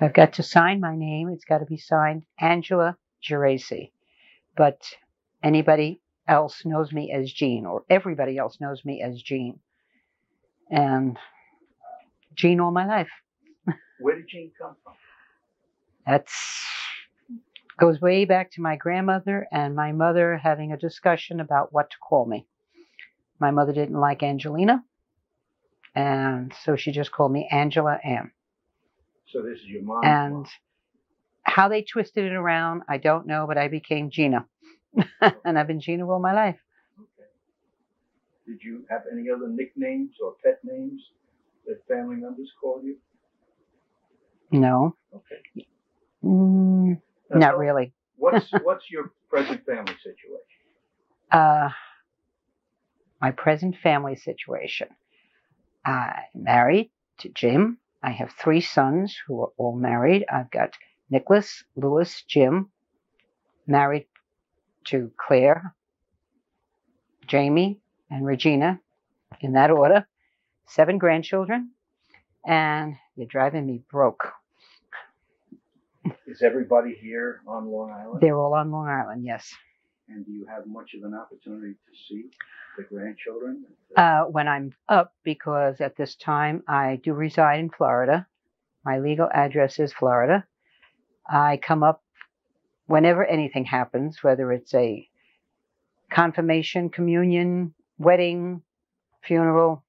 I've got to sign my name. It's got to be signed Angela Geraci. But anybody else knows me as Jean, or everybody else knows me as Jean. And Jean all my life. Where did Jean come from? That's goes way back to my grandmother and my mother having a discussion about what to call me. My mother didn't like Angelina, and so she just called me Angela Ann. So this is your mom. And how they twisted it around, I don't know, but I became Gina. And I've been Gina all my life. Okay. Did you have any other nicknames or pet names that family members called you? No. Okay. Not really. What's your present family situation? My present family situation. I'm married to Jim. I have 3 sons who are all married. I've got Nicholas, Louis, Jim, married to Claire, Jamie, and Regina, in that order. 7 grandchildren, and you're driving me broke. Is everybody here on Long Island? They're all on Long Island, yes. And do you have much of an opportunity to see the grandchildren? When I'm up, because at this time I do reside in Florida. My legal address is Florida. I come up whenever anything happens, whether it's a confirmation, communion, wedding, funeral,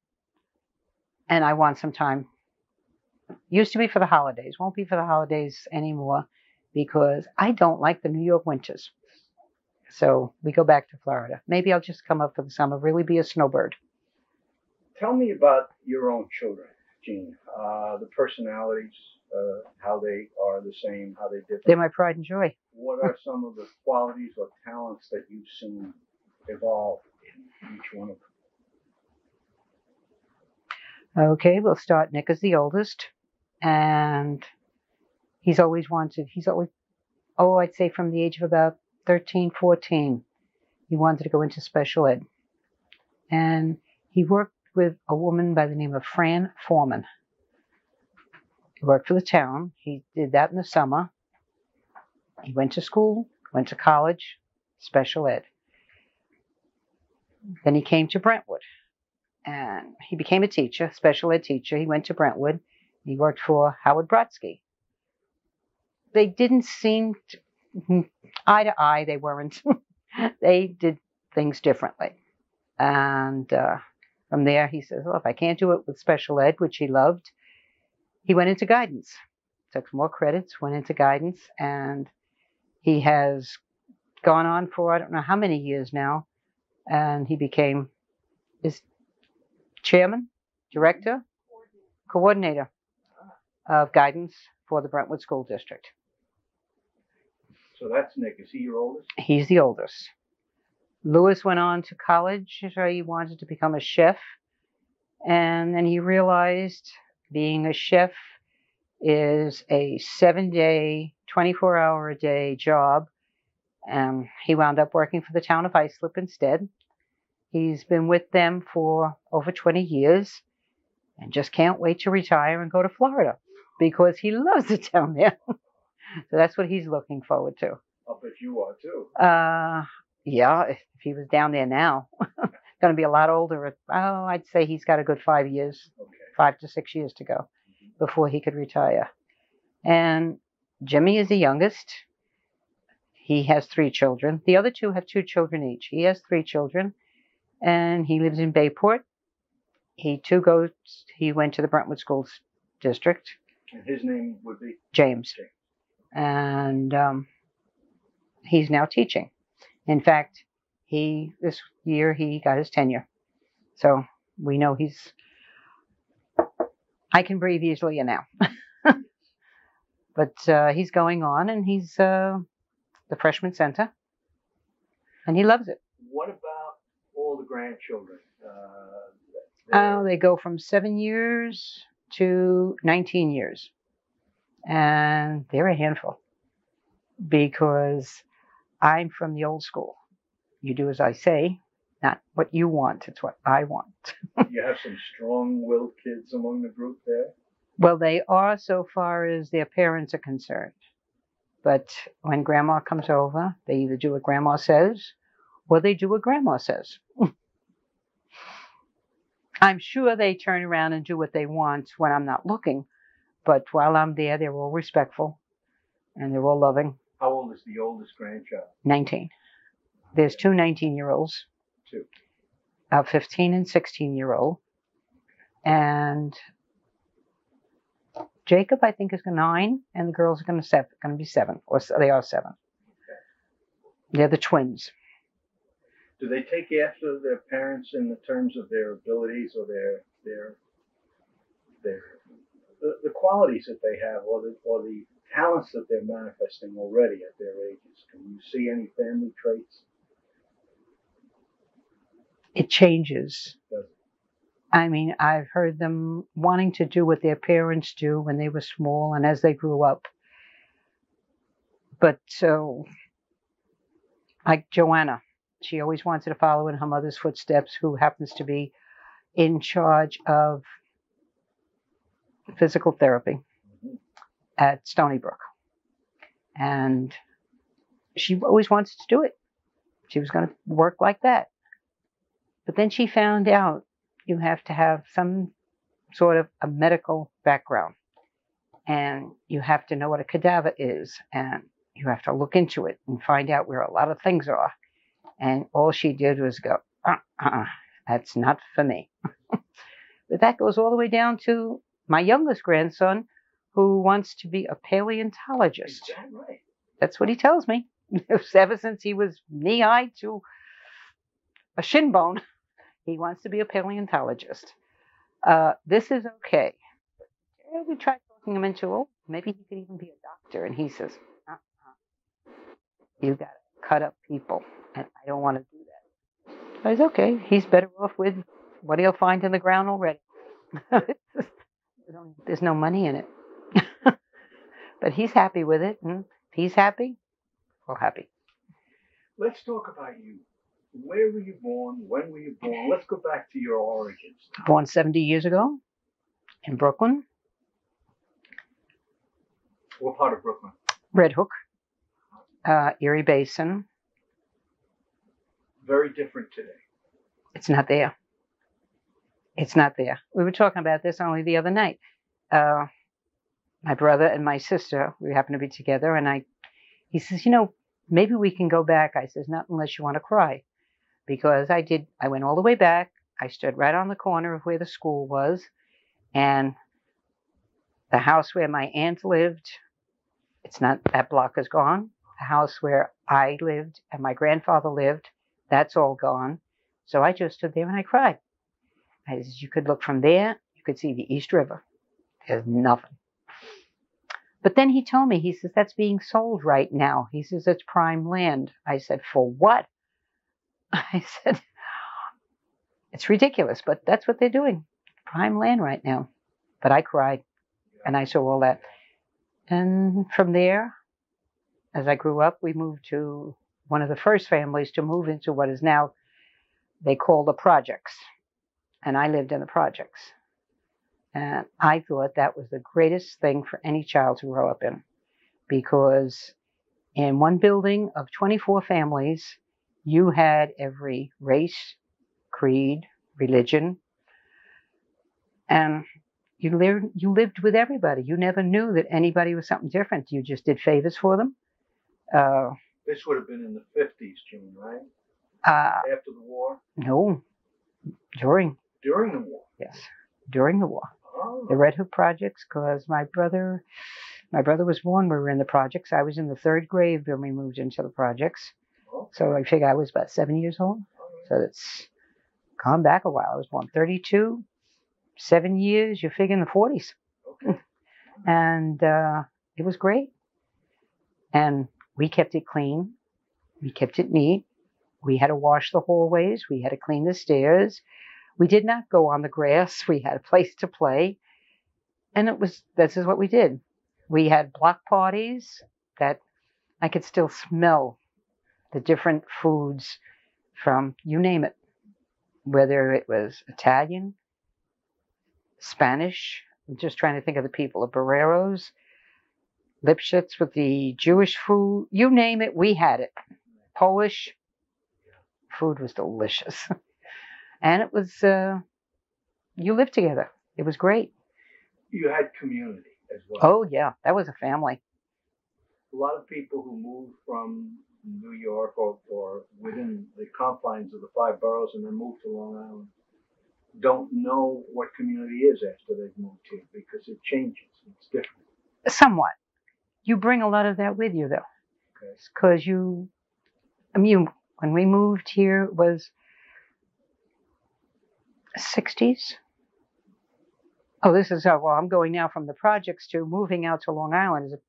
and I want some time. Used to be for the holidays. Won't be for the holidays anymore because I don't like the New York winters. So we go back to Florida. Maybe I'll just come up for the summer, really be a snowbird. Tell me about your own children, Jean. The personalities, how they are the same, how they differ. They're my pride and joy. What are some of the qualities or talents that you've seen evolve in each one of them? Okay, we'll start. Nick is the oldest, and he's always, I'd say from the age of about 13, 14, he wanted to go into special ed. And he worked with a woman by the name of Fran Foreman. He worked for the town. He did that in the summer. He went to school, went to college, special ed. Then he came to Brentwood, and he became a teacher, special ed teacher. He went to Brentwood. He worked for Howard Brodsky. They didn't seem to, eye to eye, they weren't. They did things differently. And from there, he says, well, if I can't do it with special ed, which he loved, he went into guidance. Took some more credits, went into guidance, and he has gone on for I don't know how many years now, and he became his chairman, director, coordinator of guidance for the Brentwood School District. So that's Nick. Is he your oldest? He's the oldest. Louis went on to college. So he wanted to become a chef. And then he realized being a chef is a 7-day, 24-hour-a-day job. And he wound up working for the town of Islip instead. He's been with them for over 20 years and just can't wait to retire and go to Florida because he loves it down there. So that's what he's looking forward to. I'll bet you are too. Yeah, if he was down there now. Going to be a lot older. I'd say he's got a good 5 years, Okay. 5 to 6 years to go before he could retire. And Jimmy is the youngest. He has 3 children. The other 2 have 2 children each. He has 3 children, and he lives in Bayport. He went to the Brentwood Schools District. And his name would be? James. And he's now teaching. In fact, this year he got his tenure. So we know I can breathe easily now. But he's going on, and he's the freshman center, and he loves it. What about all the grandchildren? They go from 7 years to 19 years. And they're a handful because I'm from the old school. You do as I say, not what you want. It's what I want. You have some strong-willed kids among the group there? Well, they are so far as their parents are concerned. But when Grandma comes over, they either do what Grandma says or they do what Grandma says. I'm sure they turn around and do what they want when I'm not looking. But while I'm there, they're all respectful and they're all loving. How old is the oldest grandchild? 19. There's two 19-year-olds. Two. A 15 and 16-year-old. And Jacob, I think, is 9, and the girls are going to be 7, or they are 7. Okay. They're the twins. Do they take after their parents in the terms of their abilities or the qualities that they have, or the talents that they're manifesting already at their ages? Can you see any family traits? It changes. I mean, I've heard them wanting to do what their parents do when they were small and as they grew up. But so, like Joanna, she always wanted to follow in her mother's footsteps, who happens to be in charge of physical therapy at Stony Brook. And she always wanted to do it. She was going to work like that. But then she found out you have to have some sort of a medical background. And you have to know what a cadaver is. And you have to look into it and find out where a lot of things are. And all she did was go, that's not for me. But that goes all the way down to my youngest grandson, who wants to be a paleontologist. Is that right? That's what he tells me. Ever since he was knee-high to a shin bone, he wants to be a paleontologist. This is okay. We tried talking him into, oh, maybe he could even be a doctor. And he says, you got to cut up people. And I don't want to do that. I said, okay, he's better off with what he'll find in the ground already. There's no money in it. But he's happy with it. And if he's happy, we're happy. Let's talk about you. Where were you born? When were you born? Let's go back to your origins. Born 70 years ago in Brooklyn. What part of Brooklyn? Red Hook, Erie Basin. Very different today. It's not there. It's not there. We were talking about this only the other night. My brother and my sister, we happened to be together, and he says, maybe we can go back. I says, not unless you want to cry. Because I went all the way back. I stood right on the corner of where the school was, and the house where my aunt lived, it's not, that block is gone. The house where I lived and my grandfather lived, that's all gone. So I just stood there and I cried. I said, you could look from there, you could see the East River. There's nothing. But then he told me, he says, that's being sold right now. He says, it's prime land. I said, for what? I said, it's ridiculous, but that's what they're doing. Prime land right now. But I cried, and I saw all that. And from there, as I grew up, we moved to one of the first families to move into what is now, they call the projects. And I lived in the projects. And I thought that was the greatest thing for any child to grow up in. Because in one building of 24 families, you had every race, creed, religion, and you lived with everybody. You never knew that anybody was something different. You just did favors for them. This would have been in the 50s, Jean, right? After the war? No, during. During the war? Yes, during the war. Oh. The Red Hook projects, because my brother was born, we were in the projects. I was in the 3rd grade when we moved into the projects. Okay. So I figure I was about 7 years old. Right. So it's gone back a while. I was born 32, 7 years, you figure in the 40s. Okay. And it was great. And we kept it clean. We kept it neat. We had to wash the hallways. We had to clean the stairs. We did not go on the grass. We had a place to play. And this is what we did. We had block parties that I could still smell the different foods from, you name it, whether it was Italian, Spanish, I'm just trying to think of the people. The Barreros, Lipschitz with the Jewish food. You name it, we had it. Polish food was delicious. And it was, you lived together. It was great. You had community as well. Oh, yeah. That was a family. A lot of people who move from New York or within the confines of the 5 boroughs and then move to Long Island don't know what community is after they've moved here because it changes. It's different. Somewhat. You bring a lot of that with you, though. Okay. Because when we moved here, it was 60s. Oh, this is well, I'm going now from the projects to moving out to Long Island is a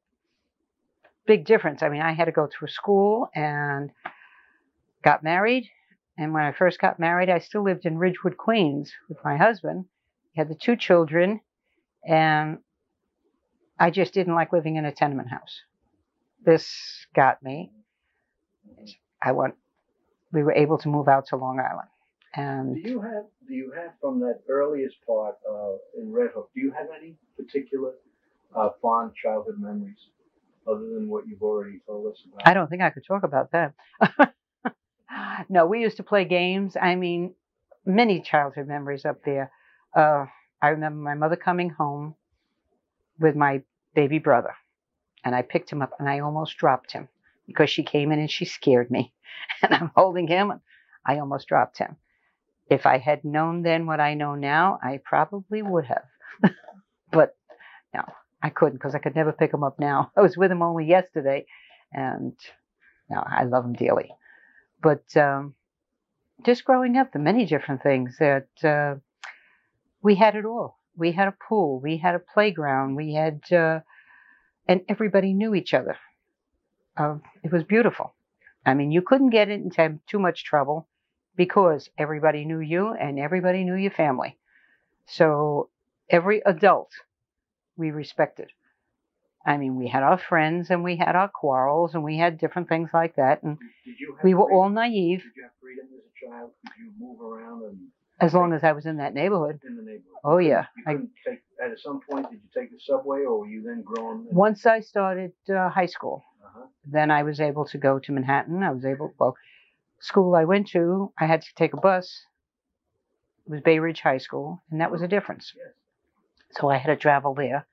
big difference. I mean, I had to go through school and got married. And when I first got married, I still lived in Ridgewood, Queens with my husband. We had the 2 children, and I just didn't like living in a tenement house. This got me. We were able to move out to Long Island. And do you have from that earliest part in Red Hook, do you have any particular fond childhood memories other than what you've already told us about? I don't think I could talk about that. No, we used to play games. I mean, many childhood memories up there. I remember my mother coming home with my baby brother, and I picked him up, and I almost dropped him because she came in and she scared me. And I'm holding him, and I almost dropped him. If I had known then what I know now, I probably would have. But no, I couldn't because I could never pick him up now. I was with him only yesterday, and no, I love him dearly. But just growing up, the many different things that we had it all. We had a pool. We had a playground. We had, and everybody knew each other. It was beautiful. I mean, you couldn't get into too much trouble because everybody knew you and everybody knew your family. So every adult we respected. I mean, we had our friends and we had our quarrels and we had different things like that. And we were all naive. Did you have freedom as a child? Could you move around? As long as I was in that neighborhood. In the neighborhood. Oh, yeah. You couldn't at some point, did you take the subway or were you then grown? Once I started high school, then I was able to go to Manhattan. School I went to, I had to take a bus. It was Bay Ridge High School, and that was a difference. Yes. So I had to travel there.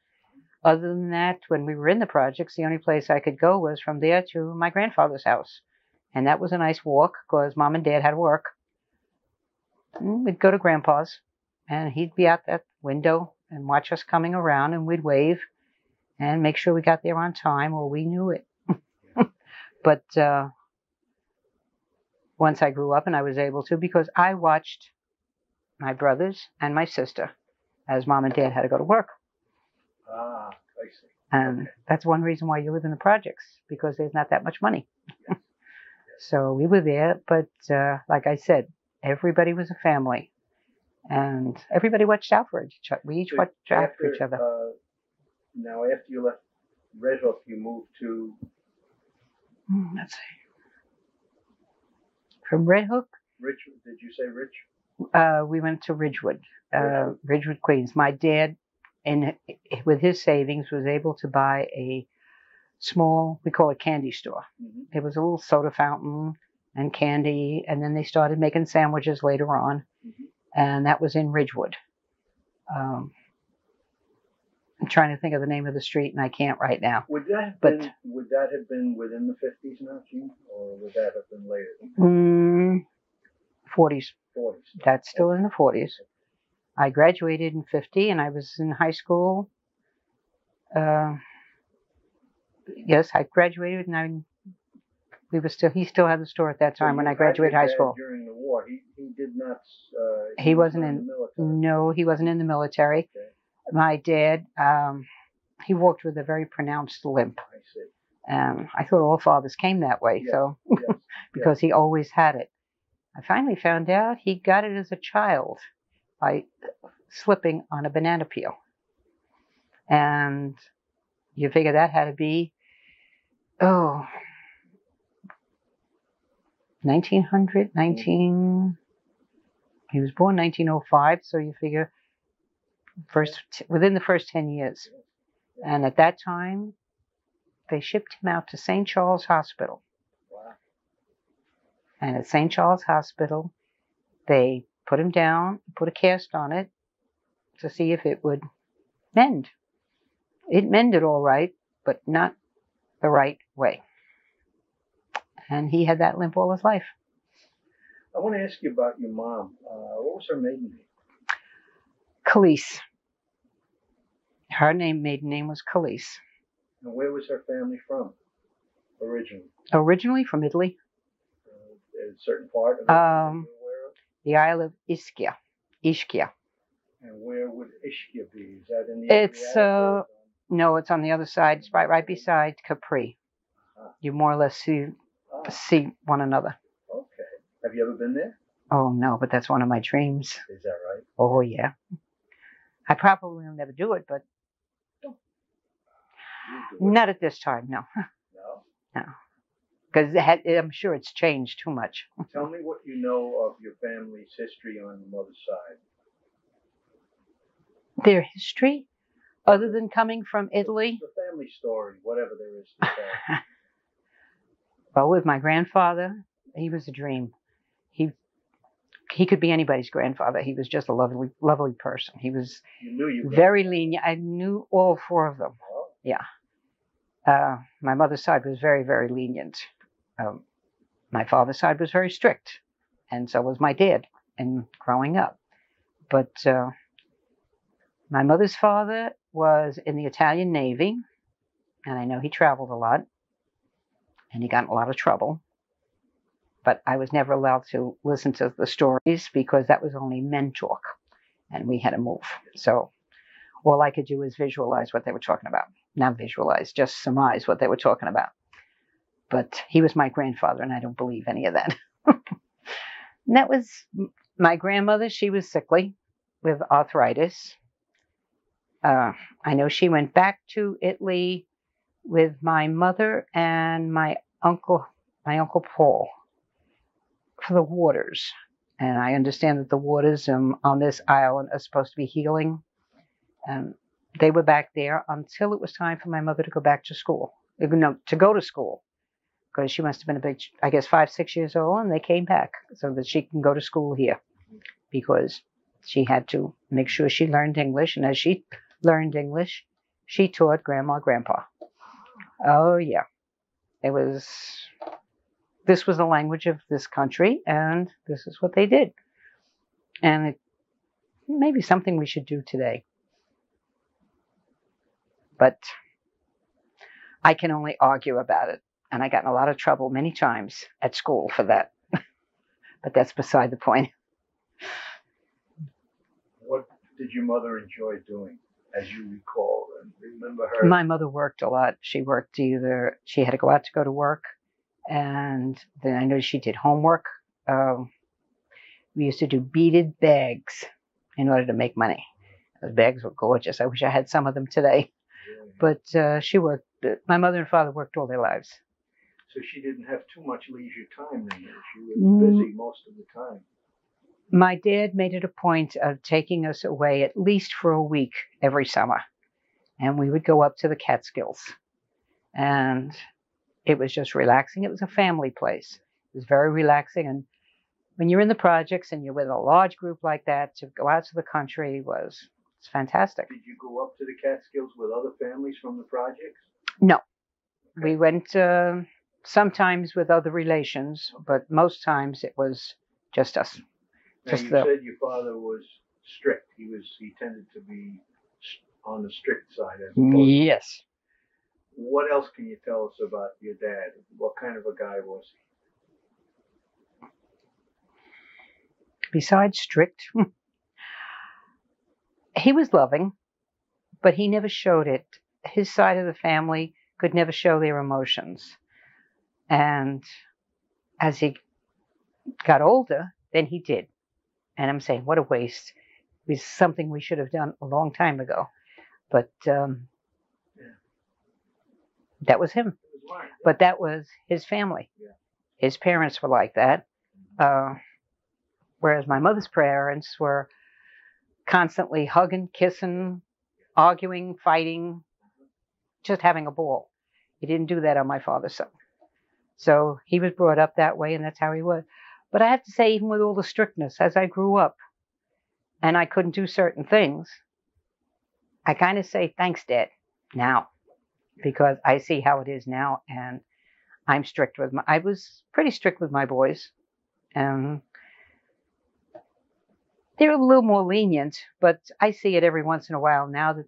Other than that, when we were in the projects, the only place I could go was from there to my grandfather's house. And that was a nice walk because Mom and Dad had to work. And we'd go to Grandpa's, and he'd be out that window and watch us coming around, and we'd wave and make sure we got there on time, or we knew it. But once I grew up and I was able to, because I watched my brothers and my sister as Mom and Dad had to go to work. Ah, I see. And that's one reason why you live in the projects, because there's not that much money. Yes. So we were there, but like I said, everybody was a family. And everybody watched out for each other. We each watched out for each other. Now, after you left Red Hook, you moved to... Let's see. From Red Hook? Richwood. Did you say Rich? We went to Ridgewood, Ridgewood, Queens. My dad, with his savings, was able to buy a small, we call it candy store. Mm-hmm. It was a little soda fountain and candy, and then they started making sandwiches later on, mm-hmm. and that was in Ridgewood. I'm trying to think of the name of the street, and I can't right now. Would that have been within the 50s now, Gene, or would that have been later? 40s. 40s. That's still in the 40s. I graduated in 50, and I was in high school. Yes, I graduated, and he still had the store at that time when I graduated high school. During the war, he did not. He wasn't in the military. No, he wasn't in the military. Okay. My dad, he walked with a very pronounced limp. I see. I thought all fathers came that way, yes. so yes. because he always had it. I finally found out he got it as a child by slipping on a banana peel. And you figure that had to be, 1900, he was born 1905, so you figure within the first 10 years. And at that time, they shipped him out to St. Charles Hospital. Wow. And at St. Charles Hospital, they put him down, put a cast on it to see if it would mend. It mended all right, but not the right way. And he had that limp all his life. I want to ask you about your mom. What was her maiden name? Khalees. Her maiden name was Khalees. And where was her family from originally? Originally from Italy. A certain part of it you're aware of? The Isle of Ischia. Ischia. And where would Ischia be? Is that in the Adriatic? No, it's on the other side. It's right beside Capri. You more or less see one another. Okay. Have you ever been there? Oh, no, but that's one of my dreams. Is that right? Oh, yeah. I probably will never do it, but not at this time, no. No? No. Because I'm sure it's changed too much. Tell me what you know of your family's history on the mother's side. Their history? Other than coming from Italy? The family story, whatever there is to tell. Well, with my grandfather, he was a dream. He could be anybody's grandfather. He was just a lovely, lovely person. He was very lenient. I knew all four of them. Oh. Yeah. My mother's side was very, very lenient. My father's side was very strict, and so was my dad in growing up. But my mother's father was in the Italian Navy, and I know he traveled a lot, and he got in a lot of trouble. But I was never allowed to listen to the stories because that was only men talk, and we had to move. So all I could do was visualize what they were talking about. Not visualize, just surmise what they were talking about. But he was my grandfather, and I don't believe any of that. And that was my grandmother. She was sickly with arthritis. I know she went back to Italy with my mother and my uncle Paul, for the waters. And I understand that the waters on this island are supposed to be healing. They were back there until it was time for my mother to go back to school. No, to go to school. Because she must have been 5, 6 years old, and they came back so that she can go to school here. Because she had to make sure she learned English, and as she learned English, she taught Grandma, Grandpa. Oh, yeah. This was the language of this country, and this is what they did. And it may be something we should do today. But I can only argue about it. And I got in a lot of trouble many times at school for that. But that's beside the point. What did your mother enjoy doing, as you recall and remember her? My mother worked a lot. She worked she had to go out to go to work. And then I know she did homework. We used to do beaded bags in order to make money. Those bags were gorgeous. I wish I had some of them today. But my mother and father worked all their lives. So she didn't have too much leisure time then. She was busy most of the time. My dad made it a point of taking us away at least for a week every summer. And we would go up to the Catskills. And it was just relaxing. It was a family place. It was very relaxing. And when you're in the projects and you're with a large group like that, to go out to the country it's fantastic. Did you go up to the Catskills with other families from the projects? No. Okay. We went sometimes with other relations, but most times it was just us. Now, you said your father was strict. He tended to be on the strict side. Yes. What else can you tell us about your dad? What kind of a guy was he? Besides strict, he was loving, but he never showed it. His side of the family could never show their emotions. And as he got older, then he did. And I'm saying, what a waste. It was something we should have done a long time ago. But that was him. But that was his family. Yeah. His parents were like that. Whereas my mother's parents were constantly hugging, kissing, arguing, fighting, just having a ball. He didn't do that on my father's side. So he was brought up that way, and that's how he was. But I have to say, even with all the strictness, as I grew up and I couldn't do certain things, I kind of say, thanks, Dad, now, because I see how it is now, and I'm strict with I was pretty strict with my boys, and they're a little more lenient, but I see it every once in a while now that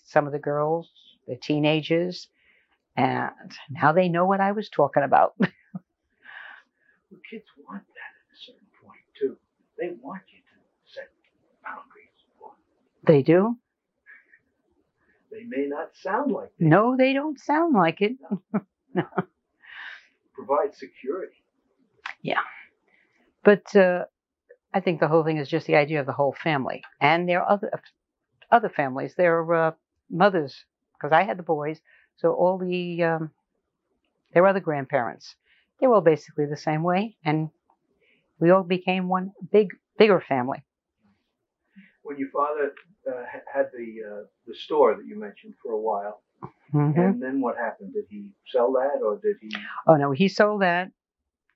some of the girls, they're teenagers, and now they know what I was talking about. Well, kids want that at a certain point, too. They want you to set boundaries. They do? They may not sound like that. No, they don't sound like it. No. Provide security. Yeah. But I think the whole thing is just the idea of the whole family. And there are other families. There are mothers, because I had the boys, so all there were other grandparents. They were all basically the same way, and we all became one bigger family. When your father had the store that you mentioned for a while, and then what happened? Did he sell that, or did he? Oh no, he sold that.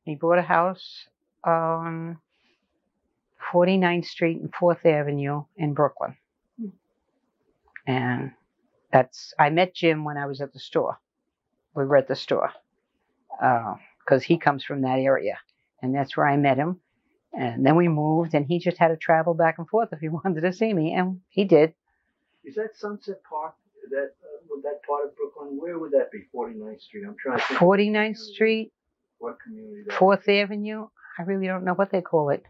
He bought a house on 49th Street and 4th Avenue in Brooklyn, and I met Jim when I was at the store. We were at the store because he comes from that area, and that's where I met him. And then we moved, and he just had to travel back and forth if he wanted to see me, and he did. Is that Sunset Park? That part of Brooklyn? Where would that be? 49th Street. I'm trying to think. 49th Street. What community? 4th Avenue. I really don't know what they call it.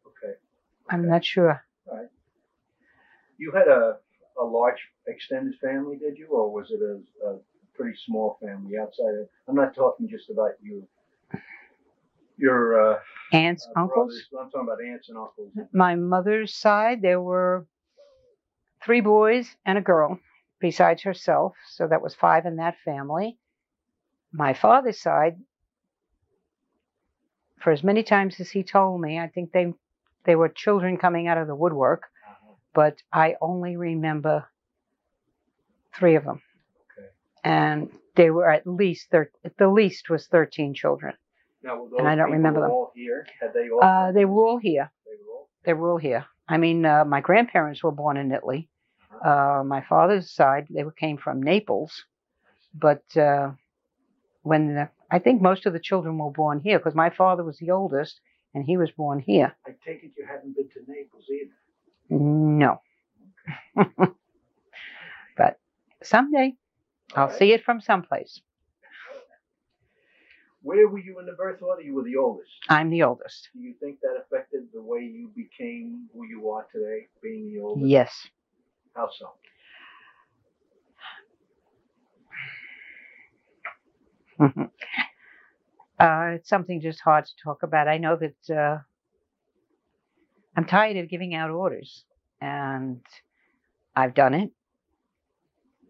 Okay. I'm not sure. All right. You had a large extended family, did you, or was it a pretty small family outside of? I'm not talking just about you. Your aunts, uncles. Brothers. I'm talking about aunts and uncles. My mother's side, there were 3 boys and a girl besides herself, so that was 5 in that family. My father's side, for as many times as he told me, I think they were children coming out of the woodwork, but I only remember 3 of them. Okay. And they were at the least was 13 children. Now, were those and I don't remember them. All here? Had they all? They were all here. They were all here. I mean, my grandparents were born in Italy. My father's side, they came from Naples, but I think most of the children were born here because my father was the oldest, and he was born here. I take it you haven't been to Naples either. No. Okay. But someday I'll see it from someplace. Where were you in the birth order? You were the oldest. I'm the oldest. Do you think that affected the way you became who you are today, being the oldest? Yes. How so? It's something just hard to talk about. I know that I'm tired of giving out orders, and I've done it.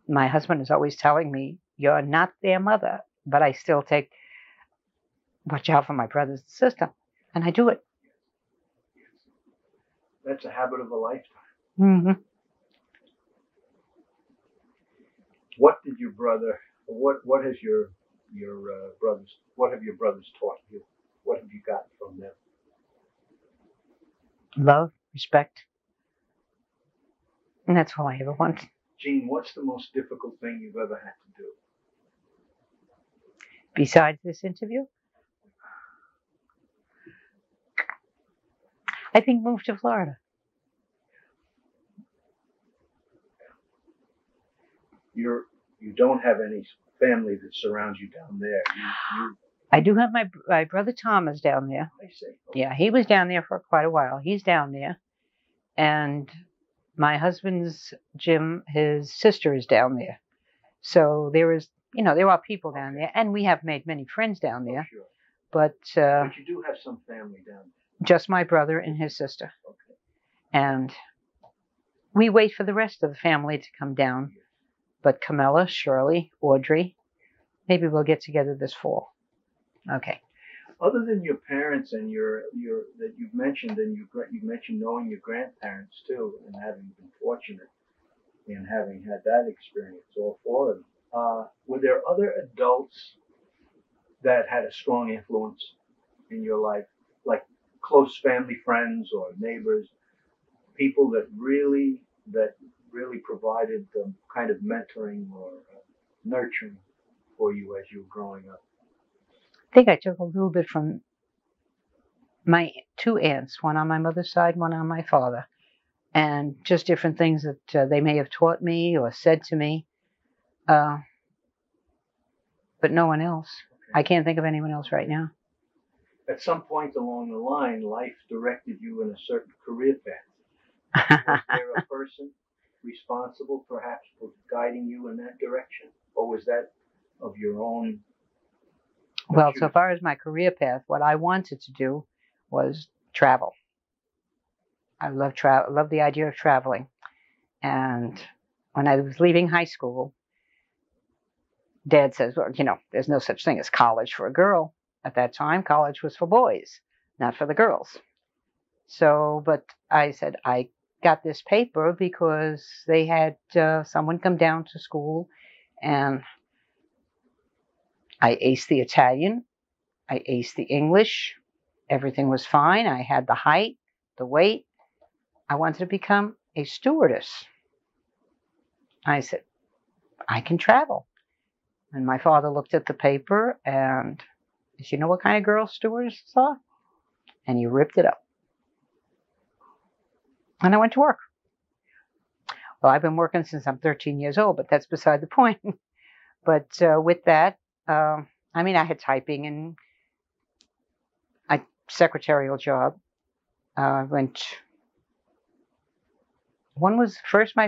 My husband is always telling me, you're not their mother, but I still watch out for my brothers and sister, and I do it. That's a habit of a lifetime. Mm-hmm. What did your brother? What has your brothers? What have your brothers taught you? What have you gotten from them? Love, respect, and that's all I ever want. Jean, what's the most difficult thing you've ever had to do? Besides this interview? I think move to Florida. You don't have any family that surrounds you down there. I do have my brother Thomas down there. I see. Okay. Yeah, he was down there for quite a while. He's down there. And my husband's Jim, his sister is down there. So there are people down there. And we have made many friends down there. Sure. But you do have some family down there. Just my brother and his sister. Okay. And we wait for the rest of the family to come down. But Camilla, Shirley, Audrey, maybe we'll get together this fall. Okay. Other than your parents and your that you've mentioned, and you mentioned knowing your grandparents too, and having been fortunate in having had that experience, all four of them. Were there other adults that had a strong influence in your life, like close family friends or neighbors, people that really provided the kind of mentoring or nurturing for you as you were growing up? I think I took a little bit from my two aunts, one on my mother's side, one on my father, and just different things that they may have taught me or said to me, uh, but no one else. I can't think of anyone else right now. At some point along the line, life directed you in a certain career path. Was there a person responsible, perhaps, for guiding you in that direction, or was that of your own? Well, so far as my career path, what I wanted to do was travel. I love the idea of traveling. And when I was leaving high school, Dad says, well, there's no such thing as college for a girl. At that time, college was for boys, not for the girls. So, but I said, I got this paper because they had someone come down to school, and I aced the Italian, I aced the English, everything was fine. I had the height, the weight. I wanted to become a stewardess. I said, I can travel. And my father looked at the paper and said, you know what kind of girl stewardesses are? And he ripped it up. And I went to work. Well, I've been working since I'm 13 years old, but that's beside the point. But with that, I had typing and a secretarial job. My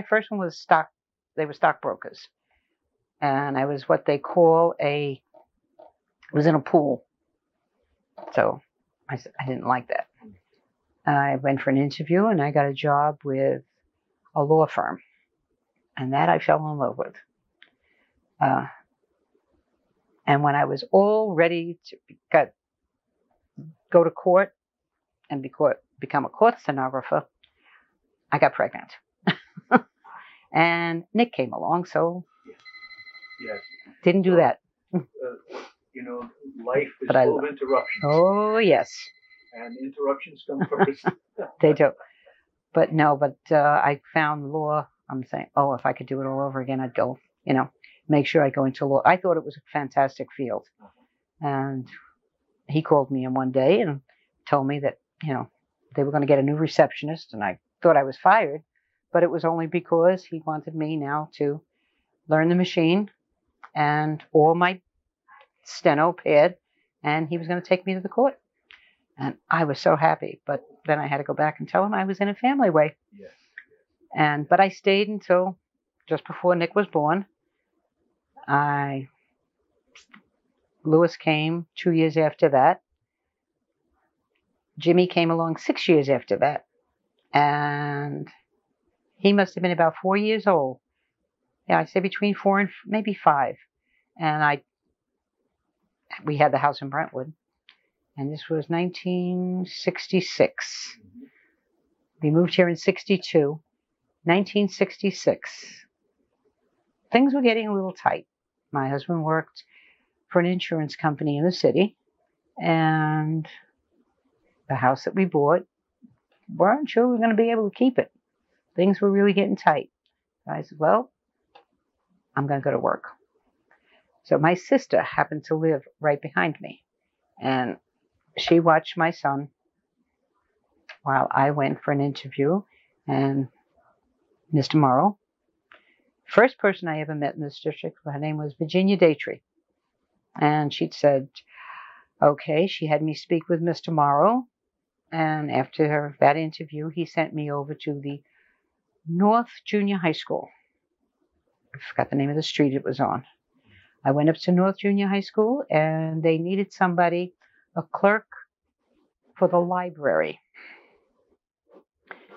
first one was stock. They were stockbrokers. And I was what they call was in a pool. So I said, I didn't like that. I went for an interview and I got a job with a law firm. And that I fell in love with. And when I was all ready to go to court and become a court stenographer, I got pregnant. And Nick came along, so yes. Didn't do that. Life is full of interruptions. Oh, yes. And interruptions come first. They do. But I found law. I'm saying, if I could do it all over again, I'd go, make sure I go into law. I thought it was a fantastic field. And he called me in one day and told me that, they were going to get a new receptionist. And I thought I was fired. But it was only because he wanted me now to learn the machine and all my steno pad. And he was going to take me to the court. And I was so happy. But then I had to go back and tell him I was in a family way. Yes. But I stayed until just before Nick was born. Lewis came 2 years after that. Jimmy came along 6 years after that. And he must have been about 4 years old. Yeah, I'd say between 4 and maybe 5. And we had the house in Brentwood. And this was 1966. Mm-hmm. We moved here in 62. 1966. Things were getting a little tight. My husband worked for an insurance company in the city. And the house that we bought, weren't sure we were going to be able to keep it. Things were really getting tight. I said, well, I'm going to go to work. So my sister happened to live right behind me. And she watched my son while I went for an interview. And Mr. Morrow, first person I ever met in this district, her name was Virginia Daytree. And she'd said, okay, she had me speak with Mr. Morrow. And after that interview, he sent me over to the North Junior High School. I forgot the name of the street it was on. I went up to North Junior High School, and they needed somebody, a clerk for the library.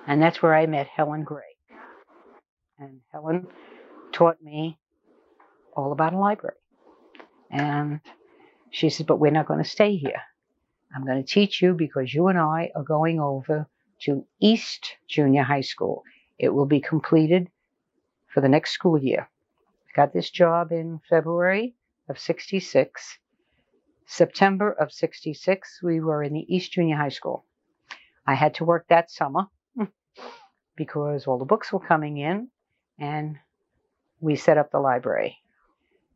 And that's where I met Helen Gray. And Helen taught me all about a library. And she said, but we're not going to stay here. I'm going to teach you because you and I are going over to East Junior High School. It will be completed for the next school year. I got this job in February of 66. September of 66, we were in the East Junior High School. I had to work that summer because all the books were coming in, and we set up the library.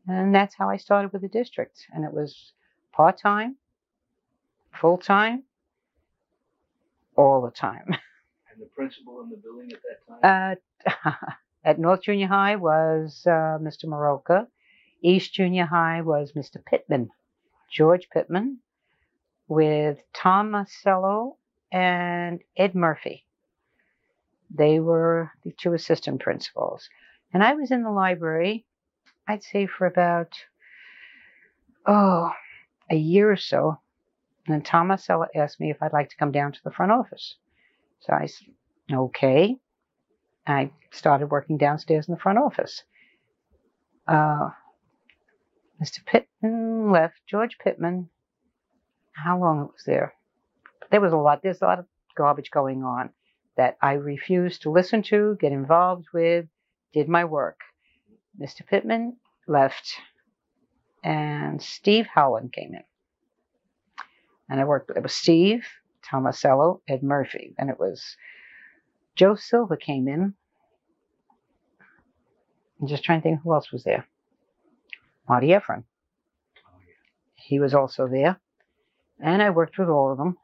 And that's how I started with the district. And it was part-time, full-time, all the time. And the principal in the building at that time? At North Junior High was Mr. Maroka. East Junior High was Mr. Pittman, George Pittman, with Tom Marcello and Ed Murphy. They were the two assistant principals. And I was in the library, I'd say for about, a year or so. And then Tom Marcello asked me if I'd like to come down to the front office. So I said, okay. I started working downstairs in the front office. Mr. Pittman left, George Pittman. How long it was there? There's a lot of garbage going on that I refused to listen to, get involved with, did my work. Mr. Pittman left, and Steve Howland came in. And it was Steve, Tom Marcello, Ed Murphy. And it was Joe Silva came in. I'm just trying to think who else was there. Marty Efron. He was also there. And I worked with all of them.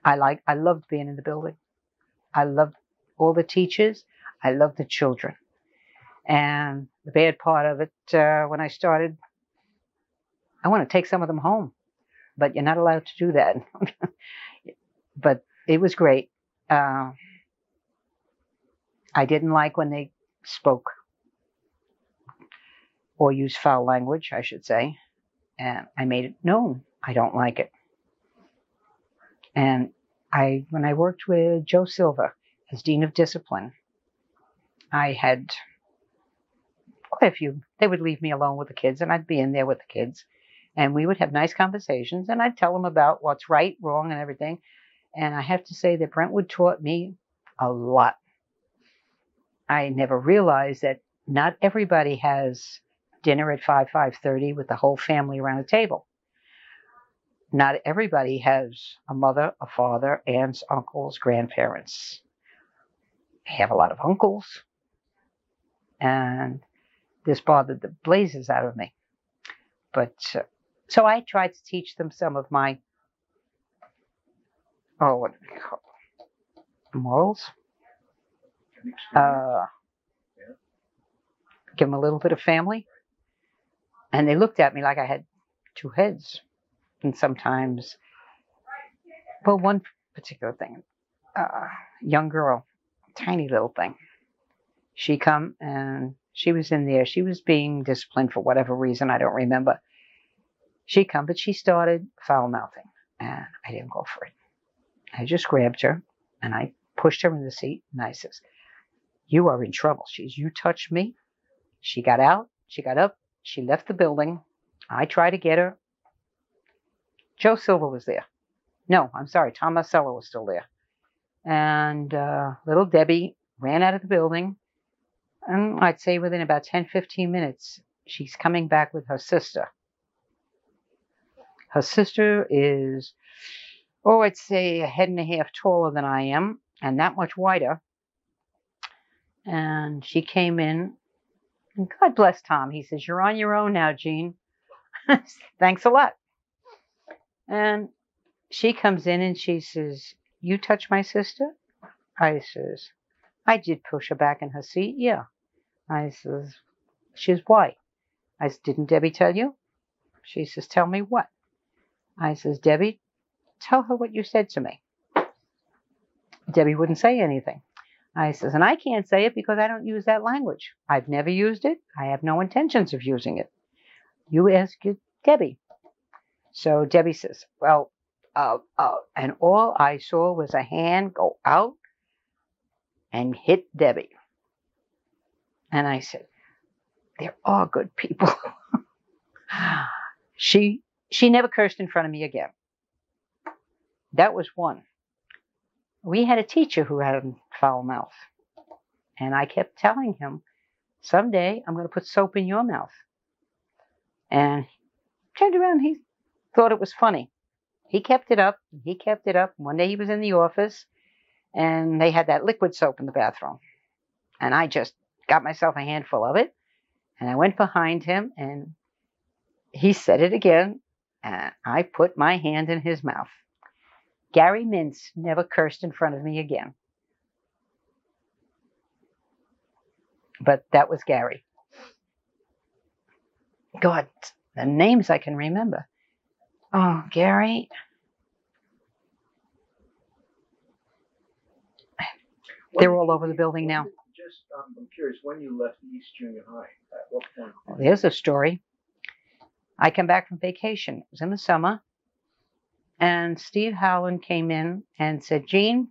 I loved being in the building. I loved all the teachers. I loved the children. And the bad part of it, when I started, I want to take some of them home, but you're not allowed to do that. But it was great. I didn't like when they spoke or used foul language, I should say. And I made it known I don't like it. And when I worked with Joe Silva as Dean of Discipline, I had quite a few. They would leave me alone with the kids, and I'd be in there with the kids. And we would have nice conversations, and I'd tell them about what's right, wrong, and everything. And I have to say that Brentwood taught me a lot. I never realized that not everybody has dinner at 5:30 with the whole family around the table. Not everybody has a mother, a father, aunts, uncles, grandparents. I have a lot of uncles. And this bothered the blazes out of me. But so I tried to teach them some of my, what do we call it? Morals. Give them a little bit of family. And they looked at me like I had two heads. And sometimes, well, one particular thing, young girl, tiny little thing. She come and she was in there. She was being disciplined for whatever reason. I don't remember. She come, but she started foul-mouthing. And I didn't go for it. I just grabbed her and I pushed her in the seat. And I says, you are in trouble. You touched me. She got out. She got up. She left the building. I tried to get her. Joe Silva was there. No, I'm sorry. Tom Marcello was still there. And little Debbie ran out of the building. And I'd say within about 10, 15 minutes, she's coming back with her sister. Her sister is, I'd say a head and a half taller than I am, and that much wider. And she came in, and God bless Tom. He says, you're on your own now, Jean. Thanks a lot. And she comes in and she says, you touch my sister? I says, I did push her back in her seat, yeah. I says, she says, why? I says, didn't Debbie tell you? She says, tell me what? I says, Debbie, tell her what you said to me. Debbie wouldn't say anything. I says, and I can't say it because I don't use that language. I've never used it. I have no intentions of using it. You ask Debbie. So Debbie says, well, and all I saw was a hand go out and hit Debbie. And I said, there are good people. She She never cursed in front of me again. That was one. We had a teacher who had a foul mouth. And I kept telling him, someday I'm going to put soap in your mouth. And he turned around, he thought it was funny. He kept it up. He kept it up. One day he was in the office, and they had that liquid soap in the bathroom. And I just got myself a handful of it, and I went behind him, and he said it again, and I put my hand in his mouth. Gary Mintz never cursed in front of me again. But that was Gary. God, the names I can remember. Oh, Gary. They're all over the building now. Just, I'm curious, when you left East Junior High, at what point? Well, there's a story. I come back from vacation. It was in the summer. And Steve Howland came in and said, Jean,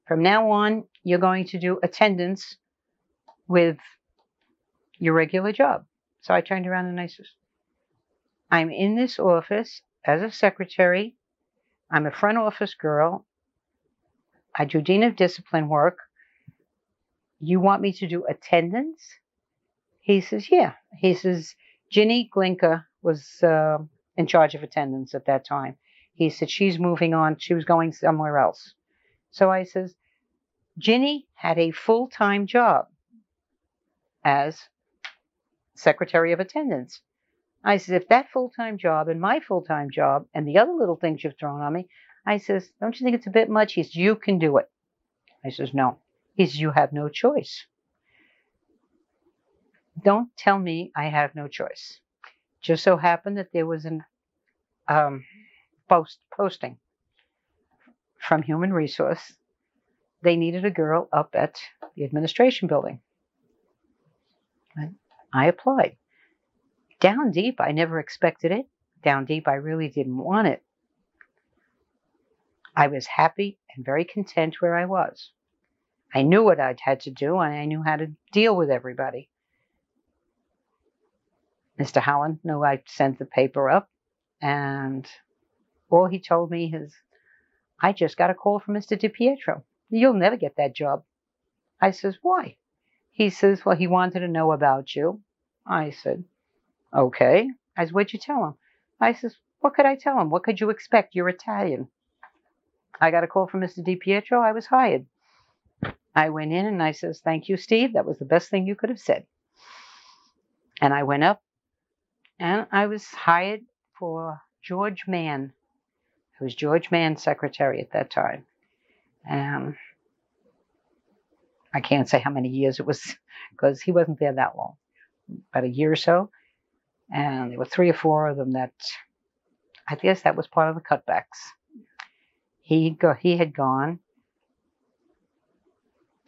from now on, you're going to do attendance with your regular job. So I turned around and I said, I'm in this office as a secretary. I'm a front office girl. I do Dean of Discipline work. You want me to do attendance? He says, yeah. He says, Ginny Glinka was in charge of attendance at that time. He said, she's moving on. She was going somewhere else. So I says, Ginny had a full-time job as secretary of attendance. I said, if that full-time job and my full-time job and the other little things you've thrown on me, I says, don't you think it's a bit much? He says, you can do it. I says, no. He says, you have no choice. Don't tell me I have no choice. Just so happened that there was an posting from Human Resource. They needed a girl up at the administration building. And I applied. Down deep, I never expected it. Down deep, I really didn't want it. I was happy and very content where I was. I knew what I'd had to do, and I knew how to deal with everybody. Mr. Howland knew I'd sent the paper up, and all he told me is, I just got a call from Mr. DiPietro. You'll never get that job. I says, why? He says, well, he wanted to know about you. I said, okay. I said, what'd you tell him? I says, what could I tell him? What could you expect? You're Italian. I got a call from Mr. DiPietro. I was hired. I went in and I says, thank you, Steve. That was the best thing you could have said. And I went up and I was hired for George Mann. It was George Mann's secretary at that time. I can't say how many years it was because he wasn't there that long, about a year or so. And there were 3 or 4 of them that, I guess that was part of the cutbacks. He had gone.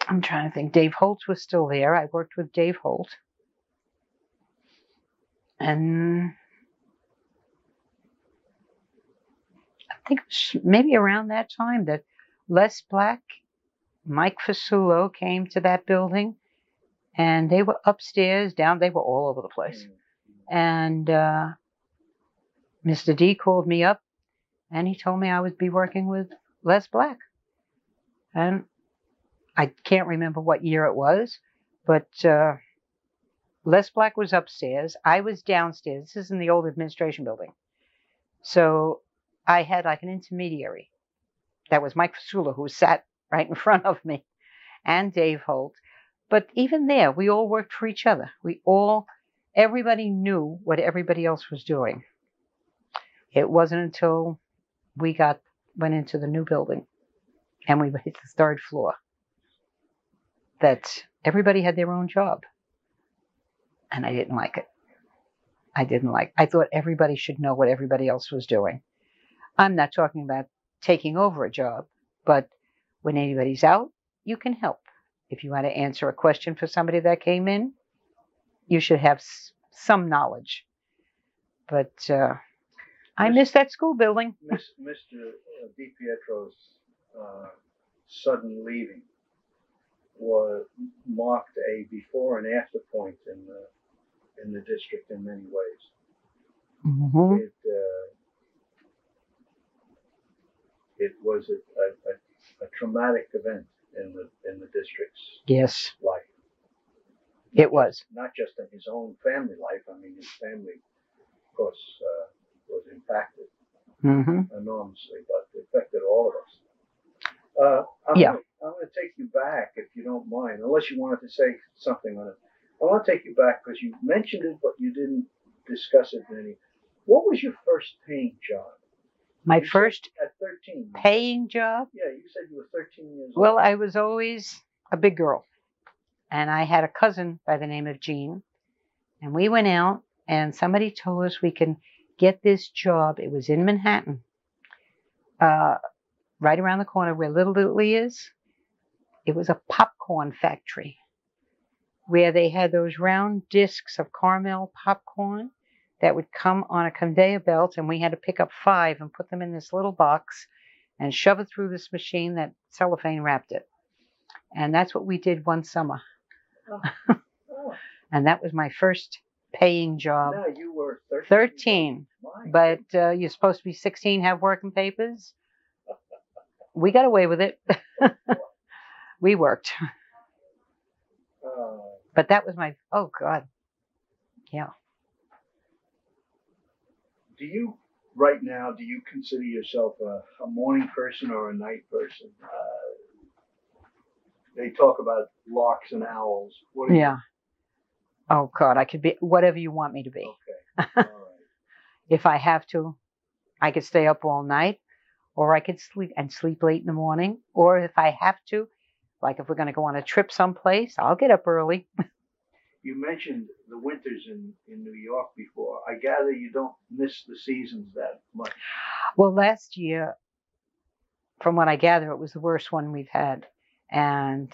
I'm trying to think. Dave Holt was still there. I worked with Dave Holt. And I think it was maybe around that time that Les Black, Mike Fasulo came to that building. And they were upstairs, down. They were all over the place. And Mr. D called me up. And he told me I would be working with Les Black. And I can't remember what year it was, but Les Black was upstairs. I was downstairs. This is in the old administration building. So I had like an intermediary. That was Mike Fasula, who sat right in front of me, and Dave Holt. But even there, we all worked for each other. Everybody knew what everybody else was doing. It wasn't until we went into the new building and we hit the 3rd floor that everybody had their own job. And I didn't like it. I thought everybody should know what everybody else was doing. I'm not talking about taking over a job, but when anybody's out, you can help. If you want to answer a question for somebody that came in, you should have some knowledge. But I miss that school building. Mr. DiPietro's sudden leaving marked a before and after point in the district in many ways. Mm-hmm. it was a traumatic event in the district's Yes, life. it was. Not just in his own family life. I mean, his family, of course, was impacted enormously, but it affected all of us. I'm going to take you back, if you don't mind, unless you wanted to say something on it. I want to take you back because you mentioned it, but you didn't discuss it any. What was your first paying job? My first at 13. paying job? Yeah, you said you were 13 years old. Well, I was always a big girl. And I had a cousin by the name of Jean. And we went out and somebody told us we can get this job. It was in Manhattan, right around the corner where Little Italy is. It was a popcorn factory where they had those round discs of caramel popcorn that would come on a conveyor belt, and we had to pick up 5 and put them in this little box and shove it through this machine that cellophane wrapped it. And that's what we did one summer. Oh. And that was my first paying job. No, you were 13. 13. But you're supposed to be 16, have working papers. We got away with it. We worked. But that was my, oh God. Yeah. Right now, do you consider yourself a morning person or a night person? They talk about larks and owls. What are you? Oh God, I could be whatever you want me to be. Okay. All right. If I have to, I could stay up all night, or I could sleep late in the morning. Or if I have to, like if we're going to go on a trip someplace, I'll get up early. You mentioned the winters in New York before. I gather you don't miss the seasons that much. Well, last year, from what I gather, it was the worst one we've had. And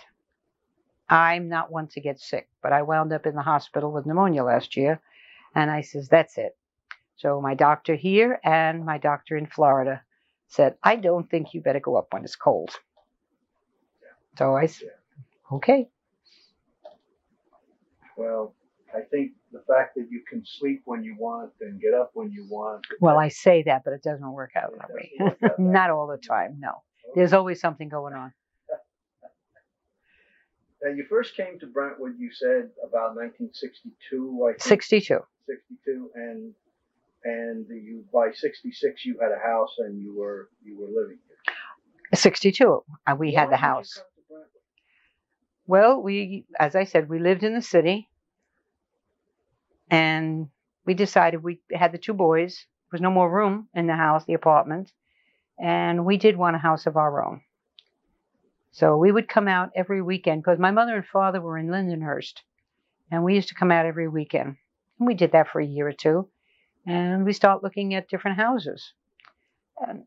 I'm not one to get sick, but I wound up in the hospital with pneumonia last year. And I says, that's it. So my doctor here and my doctor in Florida said, I don't think you better go up when it's cold. Yeah. So I said, okay. Well, I think the fact that you can sleep when you want and get up when you want. Well, I say that, but it doesn't work out that way. Not all the time, no. Okay. There's always something going on. Now, you first came to Brentwood, you said, about 1962, I think. 62. 62, and you by 66 you had a house and you were living here. 62, we had the house. Did you come to Brentwood? Well, as I said, we lived in the city, and we decided we had the 2 boys. There was no more room in the house, the apartment, and we did want a house of our own. So we would come out every weekend because my mother and father were in Lindenhurst, and we used to come out every weekend. And we did that for a year or 2, and we started looking at different houses. And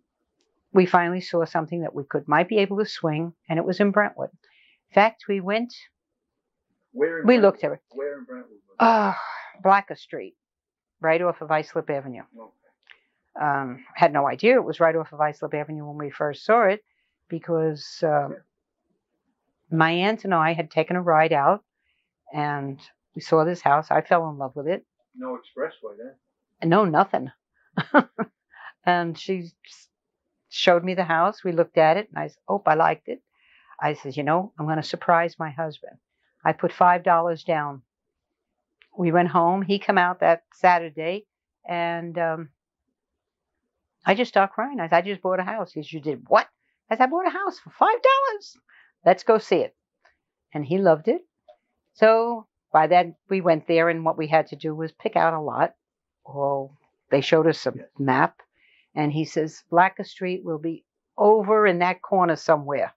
we finally saw something that we might be able to swing, and it was in Brentwood. In fact, we went. We looked at it. Where in Brentwood? Blacker Street, right off of Islip Avenue. Okay. Had no idea it was right off of Islip Avenue when we first saw it, because my aunt and I had taken a ride out, and we saw this house. I fell in love with it. No expressway then? No, nothing. And she showed me the house. We looked at it, and I said, oh, I liked it. I said, I'm going to surprise my husband. I put $5 down. We went home. He came out that Saturday, and I just started crying. I said, I just bought a house. He said, you did what? I said, I bought a house for $5. Let's go see it. And he loved it. So by then, we went there, and what we had to do was pick out a lot. Well, they showed us a map, and he says, Blacker Street will be over in that corner somewhere.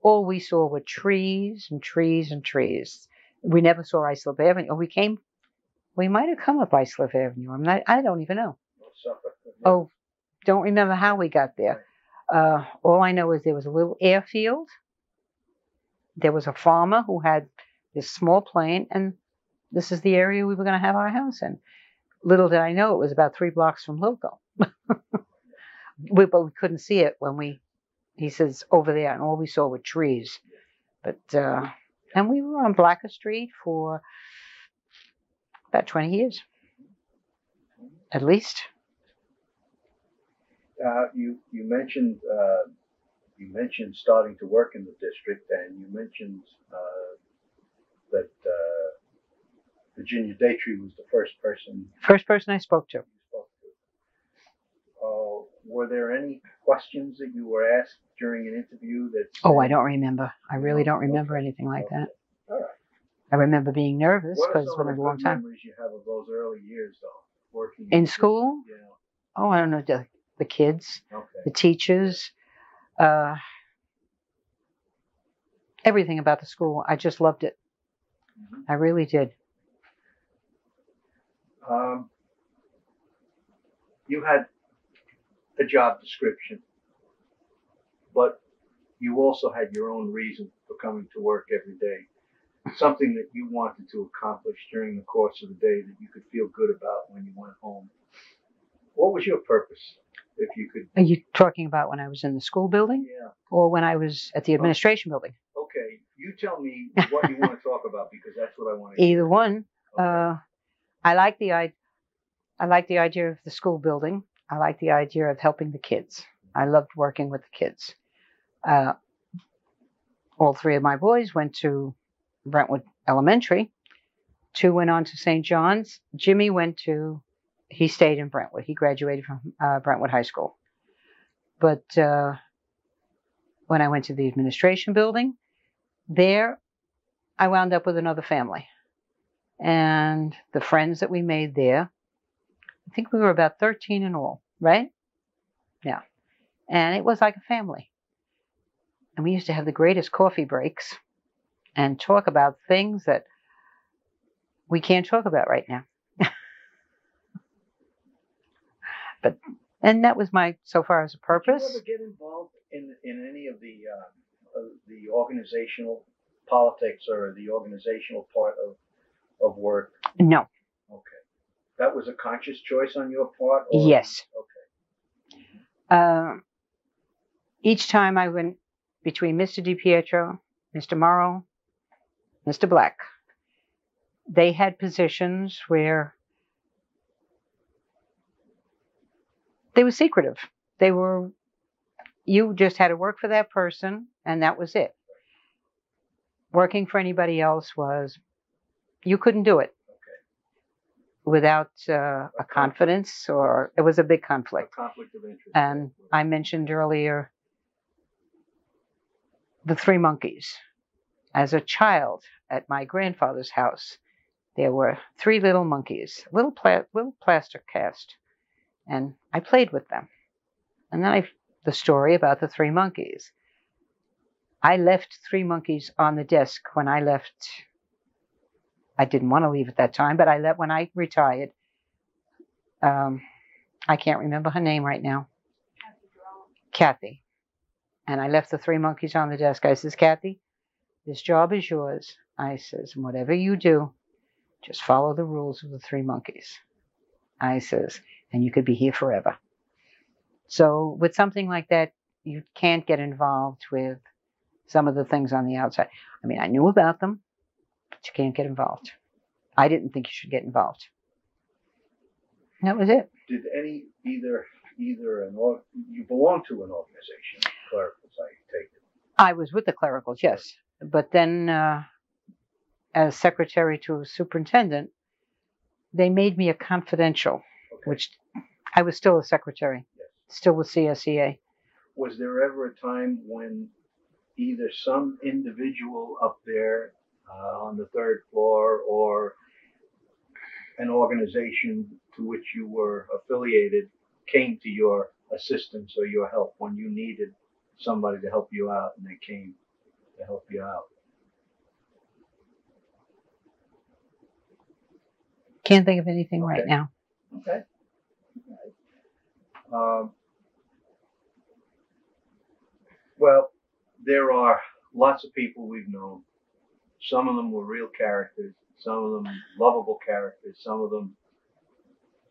All we saw were trees and trees and trees. We never saw Islip Avenue. We might have come up Islip Avenue. I don't even know. Oh, don't remember how we got there. All I know is there was a little airfield. There was a farmer who had this small plane, and this is the area we were going to have our house in. Little did I know it was about 3 blocks from Loco. But we couldn't see it when he says, over there, and all we saw were trees. But, and we were on Blacker Street for about 20 years, at least. You mentioned starting to work in the district, and you mentioned that Virginia Daytree was the first person First person I spoke to. you spoke to. Were there any questions that you were asked during an interview that? Oh, I don't remember. I really don't remember Okay. anything like that. All right. I remember being nervous What are because it's some of been the a long good time. memories you have of those early years, though, working In the school? district? Oh, I don't know, the kids, Yeah. the Okay. teachers, everything about the school. I just loved it. Mhm. I really did. You had a job description, but you also had your own reason for coming to work every day. Something that you wanted to accomplish during the course of the day that you could feel good about when you went home. What was your purpose, if you could? Are you talking about when I was in the school building Yeah. or when I was at the administration building? Okay. You tell me what you want to talk about, because that's what I want to Either hear. one. Okay. I like the idea of the school building. I like the idea of helping the kids. I loved working with the kids. All three of my boys went to Brentwood Elementary. 2 went on to St. John's. Jimmy he stayed in Brentwood. He graduated from Brentwood High School. But when I went to the administration building, there I wound up with another family. And the friends that we made there, I think we were about 13 in all, right? Yeah. And it was like a family. And we used to have the greatest coffee breaks and talk about things that we can't talk about right now. And that was so far as a purpose. Did you ever get involved in any of the organizational politics or the organizational part of work? No. Okay. That was a conscious choice on your part? Or? Yes. Okay. Each time I went between Mr. DiPietro, Mr. Morrow, Mr. Black, they had positions where they were secretive. You just had to work for that person, and that was it. Working for anybody else you couldn't do it without a confidence, or it was a big conflict. A conflict of interest. And I mentioned earlier the Three Monkeys. As a child at my grandfather's house, there were 3 little monkeys, little plaster cast, and I played with them. And then the story about the 3 monkeys. I left 3 monkeys on the desk when I left. I didn't want to leave at that time, but I left when I retired. I can't remember her name right now. Kathy. And I left the 3 monkeys on the desk. I says, Kathy, this job is yours. I says, whatever you do, just follow the rules of the 3 monkeys. I says, and you could be here forever. So with something like that, you can't get involved with some of the things on the outside. I mean, I knew about them, but you can't get involved. I didn't think you should get involved. That was it. Did either you belong to an organization, clericals, I take it? I was with the clericals, yes. But then as secretary to a superintendent, they made me a confidential, which I was still a secretary, still with CSEA. Was there ever a time when either some individual up there on the 3rd floor or an organization to which you were affiliated came to your assistance or your help when you needed somebody to help you out, and they came to help you out? Can't think of anything right now. Okay. Well, there are lots of people we've known. Some of them were real characters, some of them lovable characters, some of them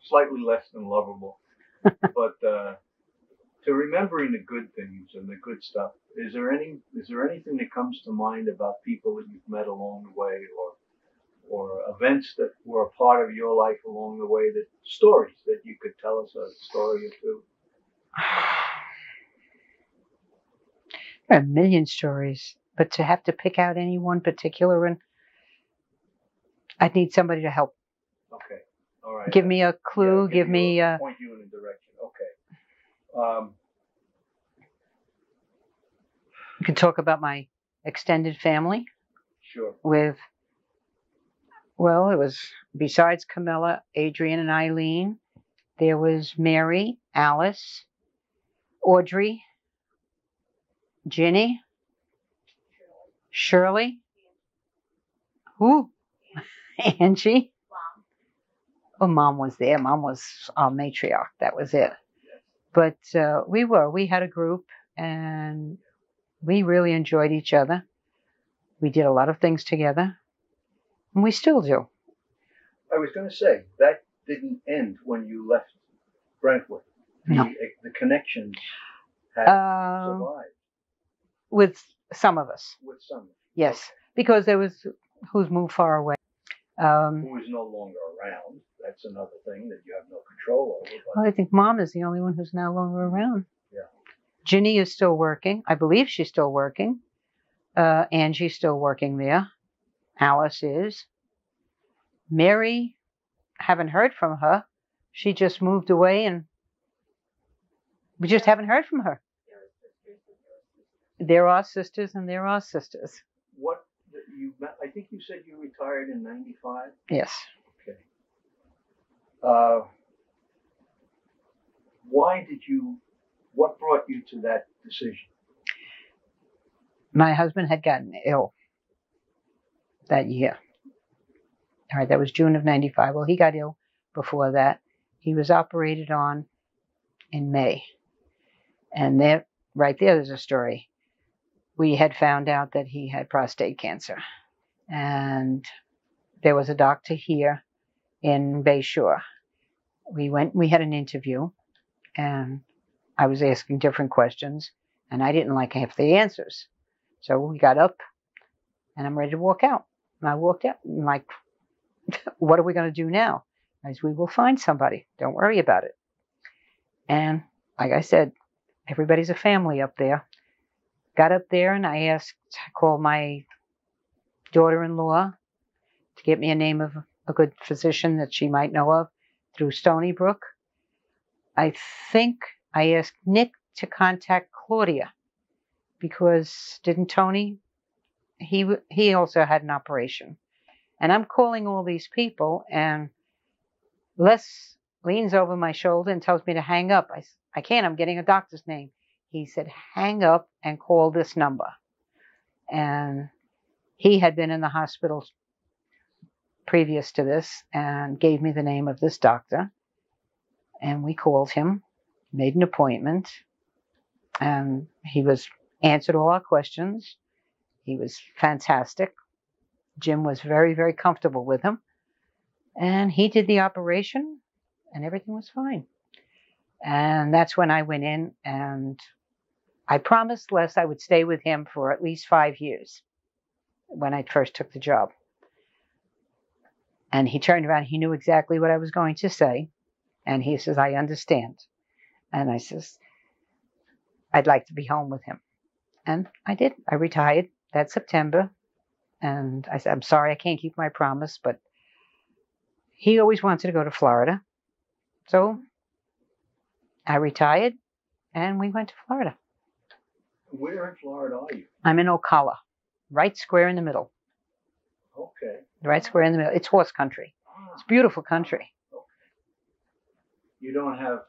slightly less than lovable. But to remembering the good things and the good stuff, is there anything that comes to mind about people that you've met along the way, or events that were a part of your life along the way, stories that you could tell us a story or two? There are a million stories, but to have to pick out any one particular one, I'd need somebody to help. Okay. All right. Give me a clue. Yeah, give me a... point you in a direction. Okay. You can talk about my extended family. Sure. Well, it was, besides Camilla, Adrian, and Eileen, there was Mary, Alice, Audrey, Ginny, Shirley, who? Angie. Oh, Mom was there. Mom was our matriarch. That was it. But we had a group, and we really enjoyed each other. We did a lot of things together, and we still do. I was going to say, that didn't end when you left Brentwood. No. The connections had survived. With some of us. With some. Yes, okay. Because there was who's moved far away. Who is no longer around. That's another thing that you have no control over. Well, I think Mom is the only one who's no longer around. Yeah. Ginny is still working. I believe she's still working. Angie's still working there. Alice is. Mary, haven't heard from her. She just moved away, and we just haven't heard from her. There are sisters, and there are sisters. What I think you said you retired in '95. Yes. Okay. What brought you to that decision? My husband had gotten ill that year. All right, that was June of '95. Well, he got ill before that. He was operated on in May. And right there's a story. We had found out that he had prostate cancer. And there was a doctor here in Bayshore. We had an interview, and I was asking different questions, and I didn't like half the answers. So we got up, and I'm ready to walk out. And I walked out, and like, what are we going to do now? I said, we will find somebody. Don't worry about it. And like I said, everybody's a family up there. Got up there, and I called my daughter-in-law to get me a name of a good physician that she might know of through Stony Brook. I think I asked Nick to contact Claudia, because didn't Tony? He also had an operation. And I'm calling all these people, and Les leans over my shoulder and tells me to hang up. I can't, I'm getting a doctor's name. He said, hang up and call this number. And he had been in the hospital previous to this and gave me the name of this doctor. And we called him, made an appointment, and he answered all our questions. He was fantastic. Jim was very, very comfortable with him. And he did the operation, and everything was fine. And that's when I went in, and I promised Les I would stay with him for at least 5 years when I first took the job. And he turned around, he knew exactly what I was going to say. And he says, I understand. And I says, I'd like to be home with him. And I did. I retired that September. And I said, I'm sorry, I can't keep my promise, but he always wanted to go to Florida. So I retired, and we went to Florida. Where in Florida are you? I'm in Ocala, right square in the middle. Okay. Right square in the middle. It's horse country. It's beautiful country. Okay. You don't have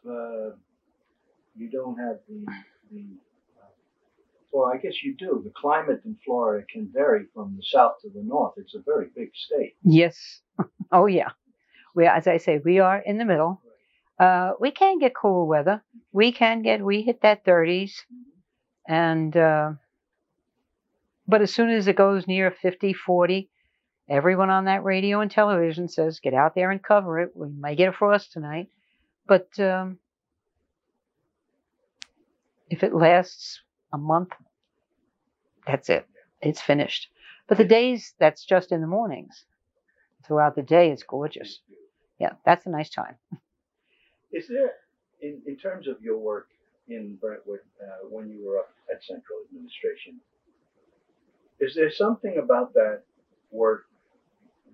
well, I guess you do. The climate in Florida can vary from the south to the north. It's a very big state. Yes. Oh, yeah. As I say, we are in the middle. We can get cool weather. We hit that 30s. And, but as soon as it goes near 50, 40, everyone on that radio and television says, get out there and cover it. We might get a frost tonight. But if it lasts a month, that's it. It's finished. But the days, that's just in the mornings. Throughout the day, it's gorgeous. Yeah, that's a nice time. Is there, in terms of your work, in Brentwood when you were up at Central Administration. Is there something about that work,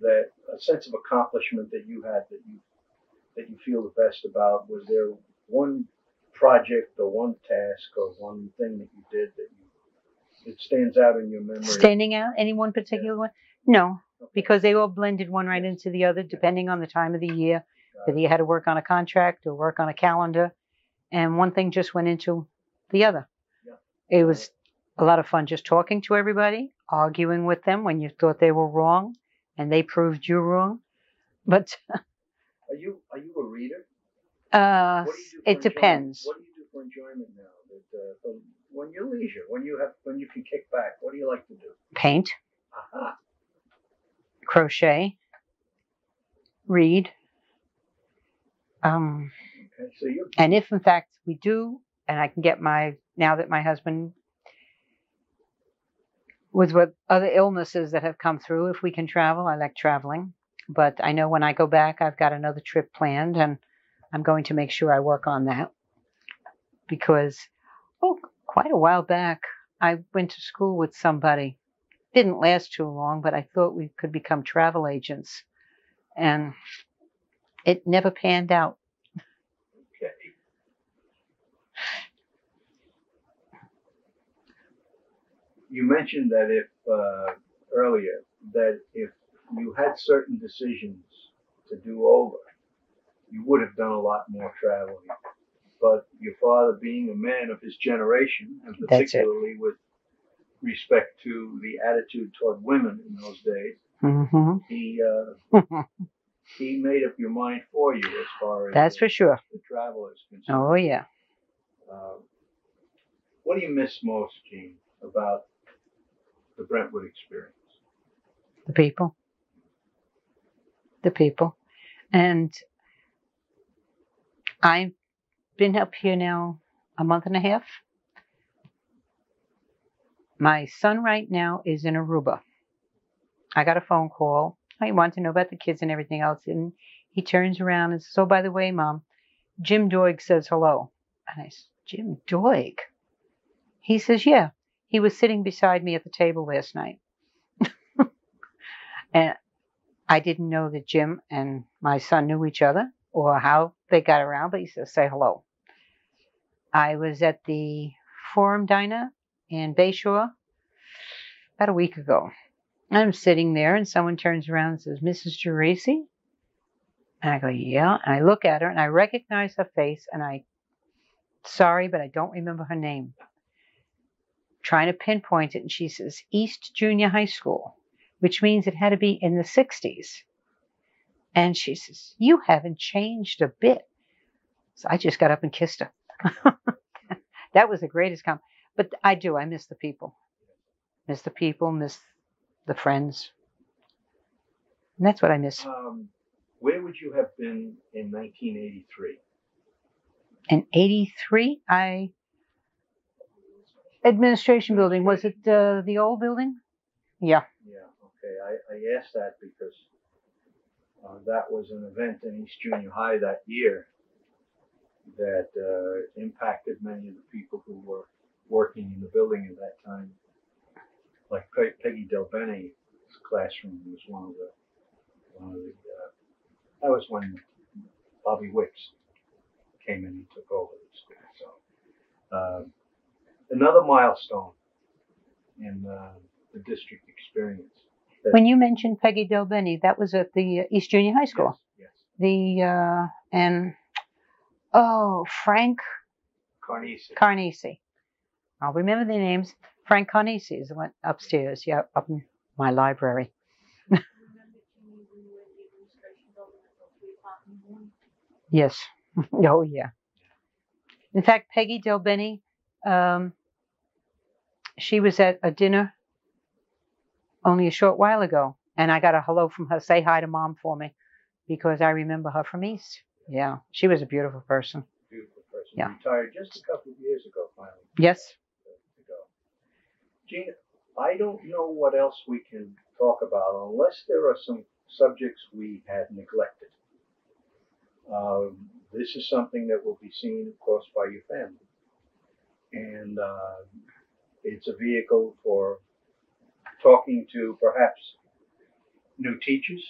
that a sense of accomplishment that you had, that you feel the best about? Was there one project or one task or one thing that you did that stands out in your memory? Standing out? Any one particular one? No, Okay. because they all blended one right into the other, depending on the time of the year, whether you had to work on a contract or work on a calendar, and one thing just went into the other. Yeah. It was a lot of fun just talking to everybody, arguing with them when you thought they were wrong, and they proved you wrong. But Are you a reader? What it do you do for depends. What do you do for enjoyment now? When you're leisure, when you can kick back, what do you like to do? Paint, Aha. crochet, read. Okay, so you. And if in fact we do, and I can get now that my husband, with what other illnesses that have come through, if we can travel, I like traveling. But I know when I go back, I've got another trip planned, and I'm going to make sure I work on that. Because, quite a while back, I went to school with somebody. Didn't last too long, but I thought we could become travel agents. And it never panned out. Okay. You mentioned that earlier that if you had certain decisions to do over, you would have done a lot more traveling. But your father, being a man of his generation, and particularly with respect to the attitude toward women in those days, mm-hmm. he made up your mind for you as far as that's for sure. The travel is concerned. Oh yeah. What do you miss most, Gene, about the Brentwood experience? The people. The people. And I've been up here now a month and a half. My son right now is in Aruba. I got a phone call. I want to know about the kids and everything else. And he turns around and says, "Oh, by the way, Mom, Jim Doig says hello." And I said, "Jim Doig?" He says, "Yeah. He was sitting beside me at the table last night." And I didn't know that Jim and my son knew each other or how they got around, but he says, "Say hello." I was at the Forum Diner in Bayshore about a week ago. I'm sitting there and someone turns around and says, "Mrs. Geraci?" And I go, "Yeah." And I look at her and I recognize her face, and sorry, but I don't remember her name. Trying to pinpoint it, and she says, "East Junior High School," which means it had to be in the 60s. And she says, "You haven't changed a bit." So I just got up and kissed her. That was the greatest compliment. But I do. I miss the people. Miss the people, miss the friends. And that's what I miss. Where would you have been in 1983? In 83, Administration building. Was it the old building? Yeah. Yeah, okay. I asked that because that was an event in East Junior High that year that impacted many of the people who were working in the building at that time. Like Peggy Delbenny's classroom was one of the that was when Bobby Wicks came in and took over the school. So another milestone in the district experience. When you mentioned Peggy Delbenny, that was at the East Junior High School. Yes. Frank Carnesi. I'll remember the names. Frank Carnesi is the one upstairs, up in my library. Yes. Oh, yeah. In fact, Peggy Delbenny, she was at a dinner only a short while ago, and I got a hello from her. "Say hi to Mom for me," because I remember her from East. Yeah, she was a beautiful person. Beautiful person. Yeah. Retired just a couple of years ago, finally. Yes. Gene, I don't know what else we can talk about unless there are some subjects we had neglected. This is something that will be seen, of course, by your family. and it's a vehicle for talking to perhaps new teachers,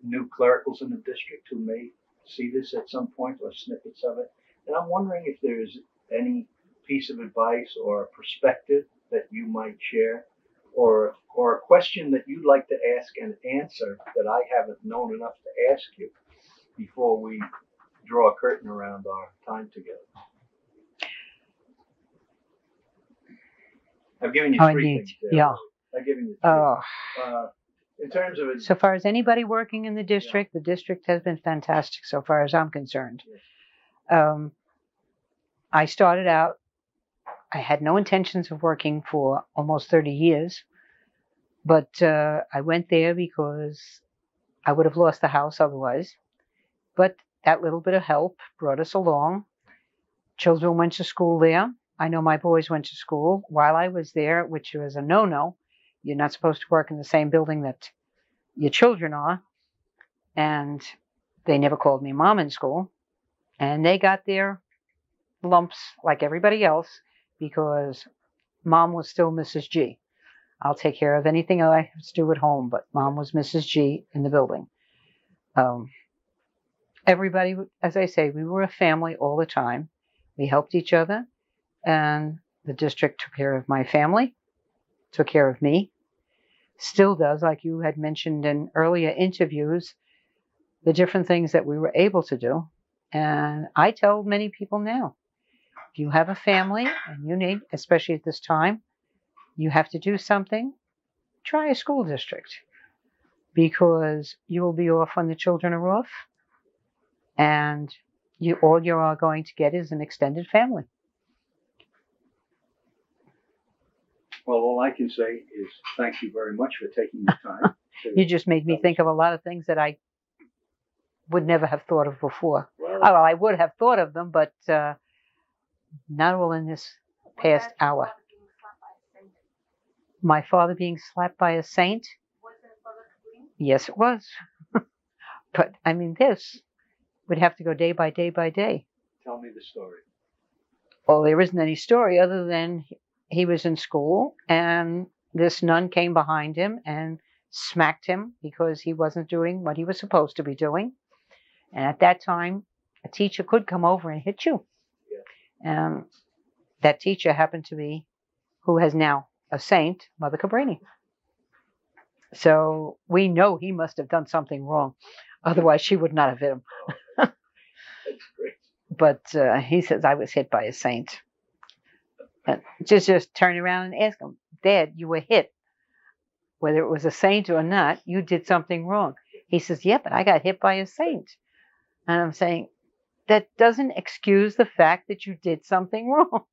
new clericals in the district who may see this at some point or snippets of it. And I'm wondering if there's any piece of advice or perspective that you might share, or a question that you'd like to ask and answer that I haven't known enough to ask you before we draw a curtain around our time together. I've given you three things there. Yeah. I've given you three. In terms of it, so far as anybody working in the district, the district has been fantastic so far as I'm concerned. I started out, I had no intentions of working for almost 30 years, but I went there because I would have lost the house otherwise. But that little bit of help brought us along. Children went to school there. I know my boys went to school while I was there, which was a no-no. You're not supposed to work in the same building that your children are. And they never called me mom in school. And they got their lumps like everybody else because mom was still Mrs. G. I'll take care of anything I have to do at home, but mom was Mrs. G in the building. Everybody, as I say, we were a family all the time. We helped each other, and the district took care of my family, took care of me, still does, like you had mentioned in earlier interviews, the different things that we were able to do. And I tell many people now, if you have a family and you need, especially at this time, you have to do something, try a school district, because you will be off when the children are off, and all you are going to get is an extended family. Well, all I can say is thank you very much for taking the time. You just made me think of a lot of things that I would never have thought of before. Well, I would have thought of them, but not all in this past hour. My father being slapped by a saint? Yes, it was. But, I mean, this would have to go day by day by day. Tell me the story. Well, there isn't any story other than he was in school and this nun came behind him and smacked him because he wasn't doing what he was supposed to be doing. And at that time, a teacher could come over and hit you. Yeah. And that teacher happened to be, who has now a saint, Mother Cabrini. So we know he must have done something wrong. Otherwise, she would not have hit him. That's great. But he says, I was hit by a saint. And just turn around and ask him, Dad, you were hit. Whether it was a saint or not, you did something wrong. He says, yeah, but I got hit by a saint. And I'm saying, that doesn't excuse the fact that you did something wrong.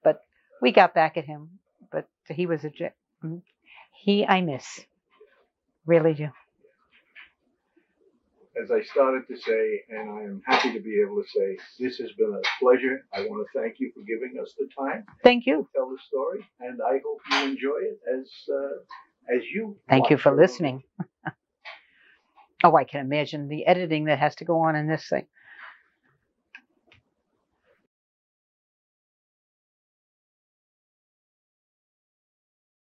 But we got back at him. But he was I miss. Really do. As I started to say, and I am happy to be able to say, this has been a pleasure. I want to thank you for giving us the time. Thank you. To tell the story, and I hope you enjoy it as you. Thank you for listening. Oh, I can imagine the editing that has to go on in this thing.